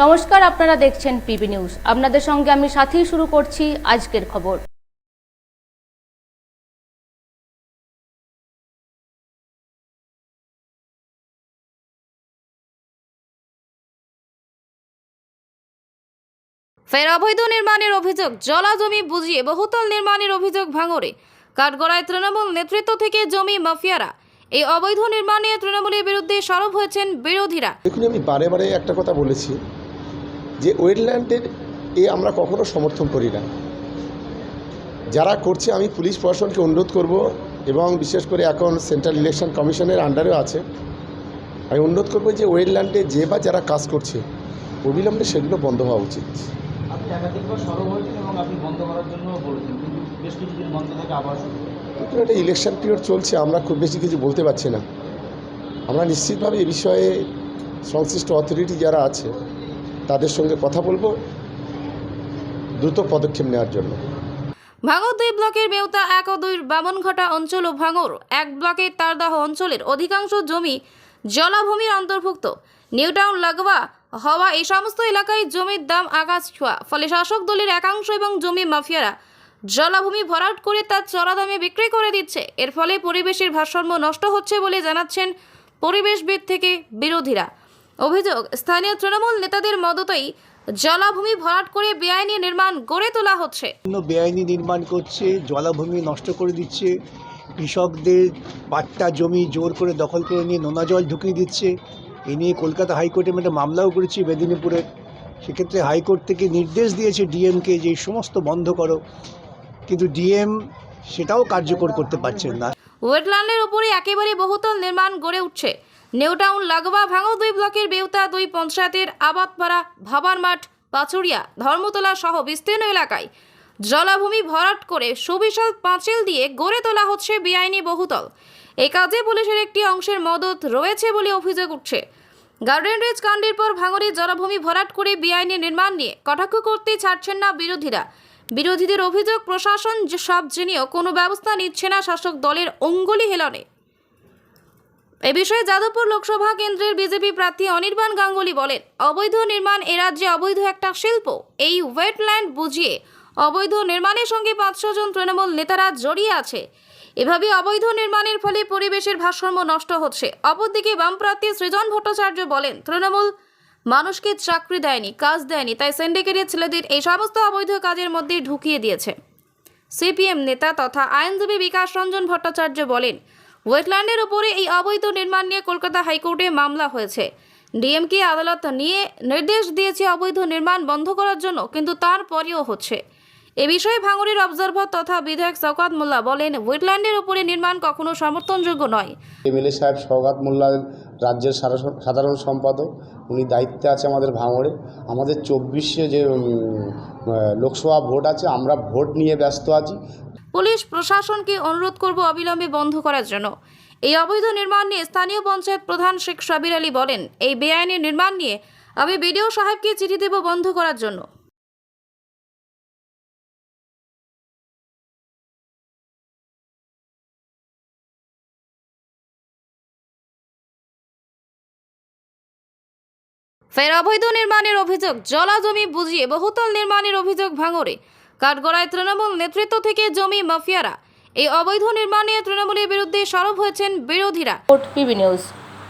নমস্কার, আপনারা দেখছেন পিবি নিউজ। আপনাদের সঙ্গে আমি সাথী শুরু করছি আজকের খবর। ফের অবৈধ নির্মাণের অভিযোগ, জলা জমি বুঝিয়ে বহুতল নির্মাণের অভিযোগ ভাঙড়ে। কাঠগড়ায় তৃণমূল নেতৃত্ব থেকে জমি মাফিয়ারা। এই অবৈধ নির্মাণ নিয়ে তৃণমূলের বিরুদ্ধে সরব হয়েছেন বিরোধীরা। দেখুন, আমি বারে বারে একটা কথা বলেছি যে ওয়েটল্যান্ডের আমরা কখনো সমর্থন করি না। যারা করছে আমি পুলিশ প্রশাসনকে অনুরোধ করব, এবং বিশেষ করে এখন সেন্ট্রাল ইলেকশন কমিশনের আন্ডারেও আছে, আমি অনুরোধ করব যে ওয়েটল্যান্ডে যে বা যারা কাজ করছে অবিলম্বে সেগুলো বন্ধ হওয়া উচিত। আপনি একাধিকবার সরব হয়েছেন এবং আপনি বন্ধ করার জন্য বলেছেন, কিন্তু বেশ কিছুদিন বন্ধ থেকে আবার শুরু। কিন্তু একটা ইলেকশন পিরিয়ড চলছে, আমরা খুব বেশি কিছু বলতে পারছি না। আমরা নিশ্চিতভাবে এ বিষয়ে সংশ্লিষ্ট অথরিটি যারা আছে তাদের সঙ্গে কথা বলবো দ্রুত পদক্ষেপ নেওয়ার জন্য। ভাঙড় 2 ব্লকের বেউতা 1 ও 2 বামনঘাটা অঞ্চল ও ভাঙড় 1 ব্লকের তারদাহ অঞ্চলের অধিকাংশ জমি জলাভূমির অন্তর্ভুক্ত। নিউটাউন লাগোয়া হওয়া এই সমস্ত এলাকায় জমির দাম আকাশ ছোঁয়া। ফলে শাসক দলের একাংশ এবং জমি মাফিয়ারা জলাভূমি ভরাট করে তার চড়া দামে বিক্রি করে দিচ্ছে। এর ফলে পরিবেশের ভারসাম্য নষ্ট হচ্ছে বলে জানাচ্ছেন পরিবেশবিদ থেকে বিরোধীরা। অভিযোগ, স্থানীয় তৃণমূল নেতাদের মদতেই জলাভূমি ভরাট করে বেআইনি নির্মাণ গড়ে তোলা হচ্ছে। বেআইনি নির্মাণ করছে, জলাভূমি নষ্ট করে দিচ্ছে, কৃষকদের পাট্টা জমি জোর করে দখল করে নিয়ে নোনা জল ঢুকিয়ে দিচ্ছে। এ নিয়ে কলকাতা হাইকোর্টে আমি একটা মামলাও করেছি মেদিনীপুরের। সেক্ষেত্রে হাইকোর্ট থেকে নির্দেশ দিয়েছে ডিএমকে যে এই সমস্ত বন্ধ করো, কিন্তু ডিএম সেটাও কার্যকর করতে পারছেন না। ওয়েটল্যান্ডের উপরে একেবারে বহুতল নির্মাণ গড়ে উঠছে। নিউটাউন লাগোয়া ভাঙড় 2 ব্লকের বেউতা 2 পঞ্চায়েতের আবাদপাড়া, ভাবার মাঠ, পাচুরিয়া, ধর্মতলা সহ বিস্তীর্ণ এলাকায় জলাভূমি ভরাট করে সুবিশাল পাঁচিল দিয়ে গড়ে তোলা হচ্ছে বেআইনি বহুতল। এই কাজে পুলিশের একটি অংশের মদত রয়েছে বলে অভিযোগ উঠছে। গার্ডেন রিচ কাণ্ডের পর ভাঙড়ে জলাভূমি ভরাট করে বেআইনি নির্মাণ নিয়ে কটাক্ষ করতে ছাড়ছেন না বিরোধীরা। বিরোধীদের অভিযোগ, প্রশাসন সব জেনেও কোনো ব্যবস্থা নিচ্ছে না শাসক দলের অঙ্গুলি হেলনে। এ বিষয়ে যাদবপুর লোকসভা কেন্দ্রের বিজেপি প্রার্থী অনির্বাণ গাঙ্গুলি বলেন, অবৈধ নির্মাণ এ রাজ্যে অবৈধ একটা শিল্প। এই ওয়েটল্যান্ড বুঝিয়ে অবৈধ নির্মাণের সঙ্গে 500 জন তৃণমূল নেতারা জড়িয়ে আছে। এভাবে অবৈধ নির্মাণের ফলে পরিবেশের ভারসাম্য নষ্ট হচ্ছে। অপরদিকে বাম প্রার্থী সৃজন ভট্টাচার্য বলেন, তৃণমূল মানুষকে চাকরি দেয়নি, কাজ দেয়নি, তাই সিন্ডিকেটের ছেলেদের এই সমস্ত অবৈধ কাজের মধ্যে ঢুকিয়ে দিয়েছে। সিপিএম নেতা তথা আইনজীবী বিকাশ রঞ্জন ভট্টাচার্য বলেন, ওয়েটল্যান্ডের উপরে এই অবৈধ নির্মাণ নিয়ে কলকাতা হাইকোর্টে মামলা হয়েছে। ডিএমকে আদালত নিয়ে নির্দেশ দিয়েছে অবৈধ নির্মাণ বন্ধ করার জন্য, কিন্তু তারপরেও হচ্ছে। এ বিষয়ে ভাঙড়ের অবজারভার তথা বিধায়ক শওকত মোল্লা বলেন, ওয়েটল্যান্ডের উপরে নির্মাণ কখনো সমর্থনযোগ্য নয়। এমএলএ সাহেব শওকত মোল্লা রাজ্যের সাধারণ সম্পাদক, উনি দায়িত্বে আছে আমাদের ভাঙড়ে। আমাদের 24-এ যে লোকসভা ভোট আছে, আমরা ভোট নিয়ে ব্যস্ত আছি। পুলিশ প্রশাসনকে অনুরোধ করব অবিলম্বে বন্ধ করার জন্য। এই অবৈধ নির্মাণ নিয়ে স্থানীয় পঞ্চায়েত প্রধান শেখ সাবির আলী বলেন, এই বেআইনি নির্মাণ নিয়ে আমি বিডিও সাহেবকে চিঠি দেব বন্ধ করার জন্য। ফের অবৈধ নির্মাণের অভিযোগ, জলা জমি বুঝিয়ে বহুতল নির্মাণের অভিযোগ ভাঙড়ে। কাঠগড়ায় তৃণমূল নেতৃত্ব থেকে জমি মাফিয়ারা। এই অবৈধ নির্মাণ নিয়ে তৃণমূলের বিরুদ্ধে সরব হয়েছেন বিরোধীরা। PB news.